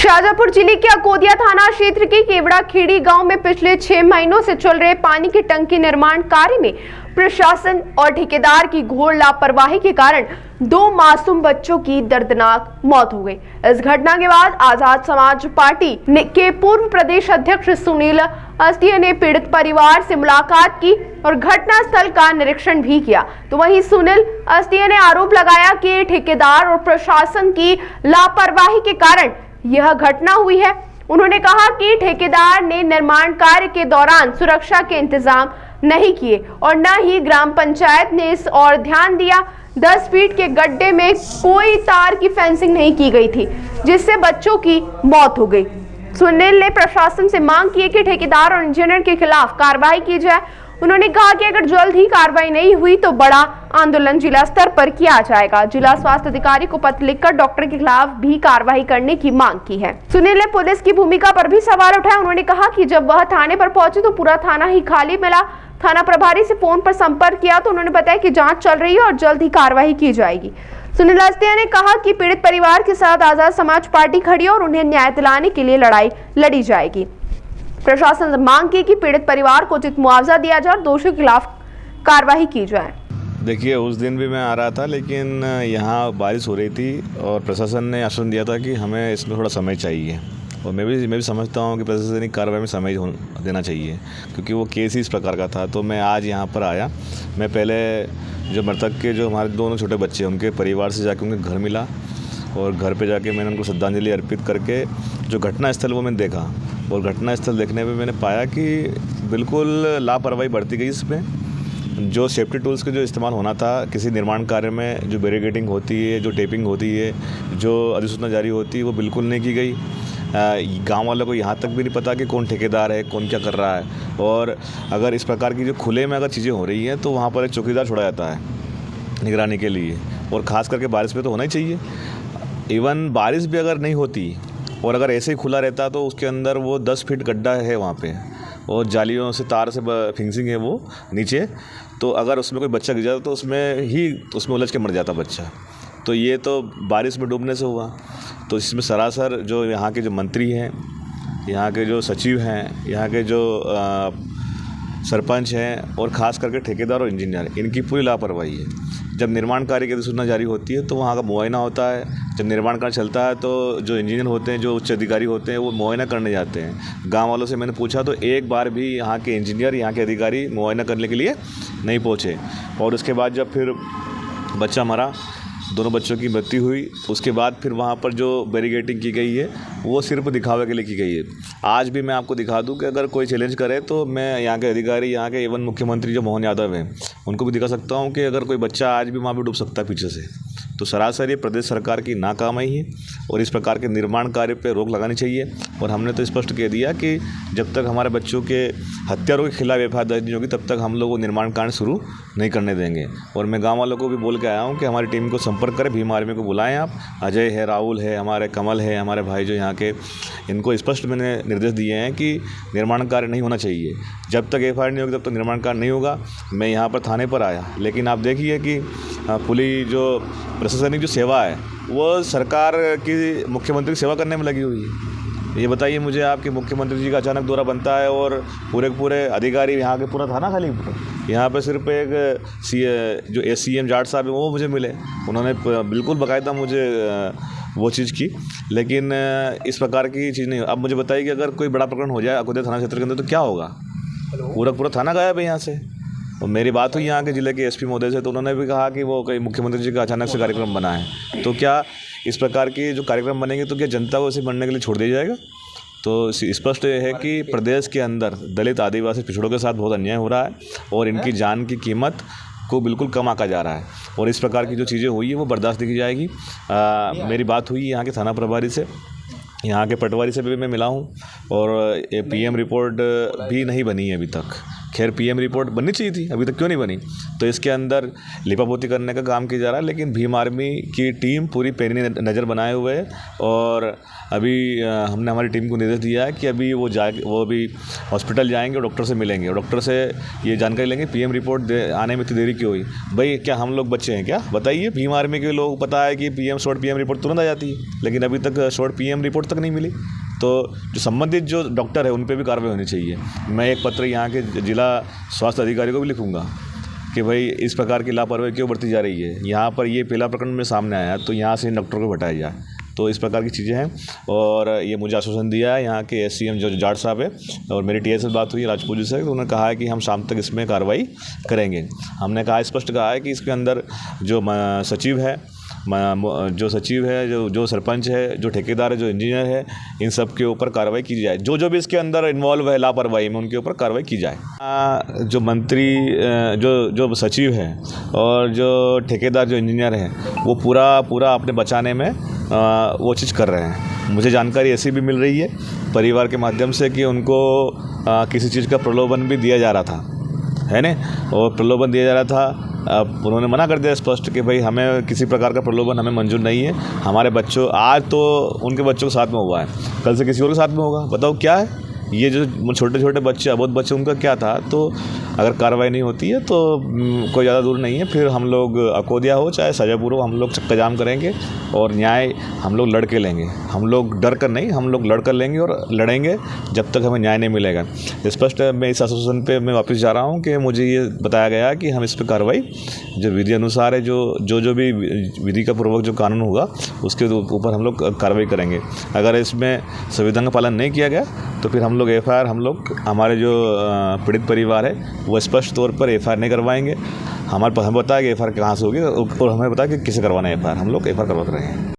शाजापुर जिले के अकोदिया थाना क्षेत्र के केवड़ा खेड़ी गांव में पिछले 6 महीनों से चल रहे पानी की टंकी निर्माण कार्य में प्रशासन और ठेकेदार की घोर लापरवाही के कारण 2 मासूम बच्चों की दर्दनाक मौत हो गई। इस घटना के बाद आजाद समाज पार्टी के पूर्व प्रदेश अध्यक्ष सुनील अस्तिया ने पीड़ित परिवार से मुलाकात की और घटना स्थल का निरीक्षण भी किया। तो वहीं सुनील अस्तिया ने आरोप लगाया कि ठेकेदार और प्रशासन की लापरवाही के कारण यह घटना हुई है। उन्होंने कहा कि ठेकेदार ने निर्माण कार्य के दौरान सुरक्षा के इंतजाम नहीं किए और न ही ग्राम पंचायत ने इस ओर ध्यान दिया। 10 फीट के गड्ढे में कोई तार की फेंसिंग नहीं की गई थी, जिससे बच्चों की मौत हो गई। सुनील ने प्रशासन से मांग की कि ठेकेदार और इंजीनियर के खिलाफ कार्रवाई की जाए। उन्होंने कहा कि अगर जल्द ही कार्रवाई नहीं हुई तो बड़ा आंदोलन जिला स्तर पर किया जाएगा। जिला स्वास्थ्य अधिकारी को पत्र लिखकर डॉक्टर के खिलाफ भी कार्रवाई करने की मांग की है। सुनील ने पुलिस की भूमिका पर भी सवाल उठाया। उन्होंने कहा कि जब वह थाने पर पहुंचे तो पूरा थाना ही खाली मिला। थाना प्रभारी से फोन पर संपर्क किया तो उन्होंने बताया कि जांच चल रही है और जल्द ही कार्रवाई की जाएगी। सुनील अस्तिया ने कहा कि पीड़ित परिवार के साथ आजाद समाज पार्टी खड़ी है और उन्हें न्याय दिलाने के लिए लड़ाई लड़ी जाएगी। प्रशासन से मांग की कि पीड़ित परिवार को उचित मुआवजा दिया जाए और दोषियों के खिलाफ कार्रवाई की जाए। देखिए, उस दिन भी मैं आ रहा था, लेकिन यहाँ बारिश हो रही थी और प्रशासन ने आश्वासन दिया था कि हमें इसमें थोड़ा समय चाहिए और मैं भी समझता हूँ कि प्रशासनिक कार्रवाई में समय देना चाहिए, क्योंकि वो केस ही इस प्रकार का था। तो मैं आज यहाँ पर आया। मैं पहले जो मृतक के जो हमारे दोनों छोटे बच्चे उनके परिवार से जाके उनके घर मिला और घर पे जाके मैंने उनको श्रद्धांजलि अर्पित करके जो घटना स्थल वो मैंने देखा और घटना स्थल देखने पे मैंने पाया कि बिल्कुल लापरवाही बरती गई इसमें। जो सेफ्टी टूल्स के जो इस्तेमाल होना था किसी निर्माण कार्य में, जो बैरिकेडिंग होती है, जो टेपिंग होती है, जो अधिसूचना जारी होती है, वो बिल्कुल नहीं की गई। गांव वालों को यहाँ तक भी नहीं पता कि कौन ठेकेदार है, कौन क्या कर रहा है। और अगर इस प्रकार की जो खुले में अगर चीज़ें हो रही हैं तो वहाँ पर एक चौकीदार छोड़ा जाता है निगरानी के लिए, और ख़ास करके बारिश में तो होना ही चाहिए। इवन बारिश भी अगर नहीं होती और अगर ऐसे ही खुला रहता तो उसके अंदर वो 10 फीट गड्ढा है वहाँ पे और जालियों से तार से फिंसिंग है वो नीचे, तो अगर उसमें कोई बच्चा गिर जाता तो उसमें उलझ के मर जाता बच्चा। तो ये तो बारिश में डूबने से हुआ। तो इसमें सरासर जो यहाँ के जो मंत्री हैं, यहाँ के जो सचिव हैं, यहाँ के जो सरपंच हैं और ख़ास करके ठेकेदार और इंजीनियर, इनकी पूरी लापरवाही है। जब निर्माण कार्य की अधिसूचना जारी होती है तो वहाँ का मुआयना होता है। जब निर्माण कार्य चलता है तो जो इंजीनियर होते हैं, जो उच्च अधिकारी होते हैं, वो मुआयना करने जाते हैं। गांव वालों से मैंने पूछा तो एक बार भी यहाँ के इंजीनियर, यहाँ के अधिकारी मुआयना करने के लिए नहीं पहुँचे। और उसके बाद जब फिर बच्चा मरा, दोनों बच्चों की मृत्यु हुई, उसके बाद फिर वहाँ पर जो बैरिकेडिंग की गई है वो सिर्फ दिखावे के लिए की गई है। आज भी मैं आपको दिखा दूं कि अगर कोई चैलेंज करे तो मैं यहाँ के अधिकारी, यहाँ के इवन मुख्यमंत्री जो मोहन यादव हैं, उनको भी दिखा सकता हूँ कि अगर कोई बच्चा आज भी वहाँ पर डूब सकता है पीछे से। तो सरासर ये प्रदेश सरकार की नाकामी है और इस प्रकार के निर्माण कार्य पर रोक लगानी चाहिए। और हमने तो स्पष्ट कह दिया कि जब तक हमारे बच्चों के हत्यारों के खिलाफ एफआईआर दर्ज नहीं होगी तब तक हम लोग वो निर्माण कार्य शुरू नहीं करने देंगे। और मैं गाँव वालों को भी बोल के आया हूँ कि हमारी टीम को संपर्क करें, भीम आर्मी को बुलाएं आप। अजय है, राहुल है, हमारे कमल है, हमारे भाई जो यहाँ के, इनको स्पष्ट मैंने निर्देश दिए हैं कि निर्माण कार्य नहीं होना चाहिए। जब तक एफआईआर नहीं होगी तब तक निर्माण कार्य नहीं होगा। मैं यहाँ पर थाने पर आया, लेकिन आप देखिए कि पुलिस जो प्रशासनिक जो सेवा है वो सरकार की मुख्यमंत्री की सेवा करने में लगी हुई है। ये बताइए मुझे आप कि मुख्यमंत्री जी का अचानक दौरा बनता है और पूरे अधिकारी यहाँ के पूरा थाना खाली। यहाँ पे सिर्फ एक जो SCM जाट साहब हैं वो मुझे मिले, उन्होंने बिल्कुल बाकायदा मुझे वो चीज़ की, लेकिन इस प्रकार की चीज़ नहीं। अब मुझे बताइए कि अगर कोई बड़ा प्रकरण हो जाए अकोदिया थाना क्षेत्र के अंदर तो क्या होगा? पूरा थाना गायब है यहाँ से। और मेरी बात हुई यहाँ के ज़िले के SP महोदय से, तो उन्होंने भी कहा कि वो कई मुख्यमंत्री जी का अचानक से कार्यक्रम बना है। तो क्या इस प्रकार के जो कार्यक्रम बनेंगे तो क्या जनता को इसे बनने के लिए छोड़ दिया जाएगा? तो स्पष्ट है कि प्रदेश के अंदर दलित, आदिवासी, पिछड़ों के साथ बहुत अन्याय हो रहा है और इनकी जान की कीमत को बिल्कुल कम आंका जा रहा है और इस प्रकार की जो चीज़ें हुई है वो बर्दाश्त नहीं की जाएगी। मेरी बात हुई यहाँ के थाना प्रभारी से, यहाँ के पटवारी से भी मैं मिला हूँ और PM रिपोर्ट भी नहीं बनी है अभी तक खैर पीएम रिपोर्ट बननी चाहिए थी, अभी तक क्यों नहीं बनी? तो इसके अंदर लिपापोती करने का काम किया जा रहा है, लेकिन भीम आर्मी की टीम पूरी पैनी नज़र बनाए हुए है। और अभी हमने हमारी टीम को निर्देश दिया है कि अभी वो अभी हॉस्पिटल जाएंगे और डॉक्टर से मिलेंगे और डॉक्टर से ये जानकारी लेंगे पीएम रिपोर्ट आने में इतनी देरी क्यों हुई। भाई क्या हम लोग बच्चे हैं क्या? बताइए। भीम आर्मी के लोग पता है कि शॉर्ट पीएम रिपोर्ट तुरंत आ जाती है, लेकिन अभी तक शॉर्ट पीएम रिपोर्ट तक नहीं मिली। तो जो संबंधित जो डॉक्टर है उन पे भी कार्रवाई होनी चाहिए। मैं एक पत्र यहाँ के जिला स्वास्थ्य अधिकारी को भी लिखूँगा कि भाई इस प्रकार की लापरवाही क्यों बढ़ती जा रही है। यहाँ पर ये पहला प्रकरण में सामने आया, तो यहाँ से डॉक्टर को हटाया जाए। तो इस प्रकार की चीज़ें हैं और ये मुझे आश्वासन दिया है यहाँ के SCM जो जाट साहब है, और मेरी TS से बात हुई राजपूत जी से, तो उन्होंने कहा है कि हम शाम तक इसमें कार्रवाई करेंगे। हमने कहा स्पष्ट कहा है कि इसके अंदर जो सचिव है, जो सरपंच है, जो ठेकेदार है, जो इंजीनियर है, इन सब के ऊपर कार्रवाई की जाए। जो भी इसके अंदर इन्वॉल्व है लापरवाही में, उनके ऊपर कार्रवाई की जाए। जो मंत्री, जो सचिव है और जो ठेकेदार, जो इंजीनियर है, वो पूरा अपने बचाने में वो चीज़ कर रहे हैं। मुझे जानकारी ऐसी भी मिल रही है परिवार के माध्यम से कि उनको किसी चीज़ का प्रलोभन भी दिया जा रहा था, है ना, और प्रलोभन दिया जा रहा था। अब उन्होंने मना कर दिया स्पष्ट कि भाई हमें किसी प्रकार का प्रलोभन हमें मंजूर नहीं है। हमारे बच्चों, आज तो उनके बच्चों के साथ में हुआ है, कल से किसी और के साथ में होगा। बताओ क्या है ये जो छोटे छोटे बच्चे, अबोध बच्चे, उनका क्या था? तो अगर कार्रवाई नहीं होती है तो कोई ज़्यादा दूर नहीं है, फिर हम लोग अकोदिया हो चाहे सजापुर हो, हम लोग चक्का जाम करेंगे और न्याय हम लोग लड़ के लेंगे। हम लोग डर कर नहीं, हम लोग लड़ कर लेंगे और लड़ेंगे जब तक हमें न्याय नहीं मिलेगा। स्पष्ट मैं इस आश्वासन पे मैं वापस जा रहा हूँ कि मुझे ये बताया गया कि हम इस पर कार्रवाई जो विधि अनुसार है, जो भी विधि का पूर्वक जो कानून होगा उसके ऊपर हम लोग कार्रवाई करेंगे। अगर इसमें संविधान का पालन नहीं किया गया तो फिर हम लोग FIR, हमारे जो पीड़ित परिवार है वो स्पष्ट तौर पर FIR नहीं करवाएंगे। हमें बताया कि FIR कहाँ से होगी और हमें बताया कि किसे करवाना है FIR, हम लोग FIR करवा रहे हैं।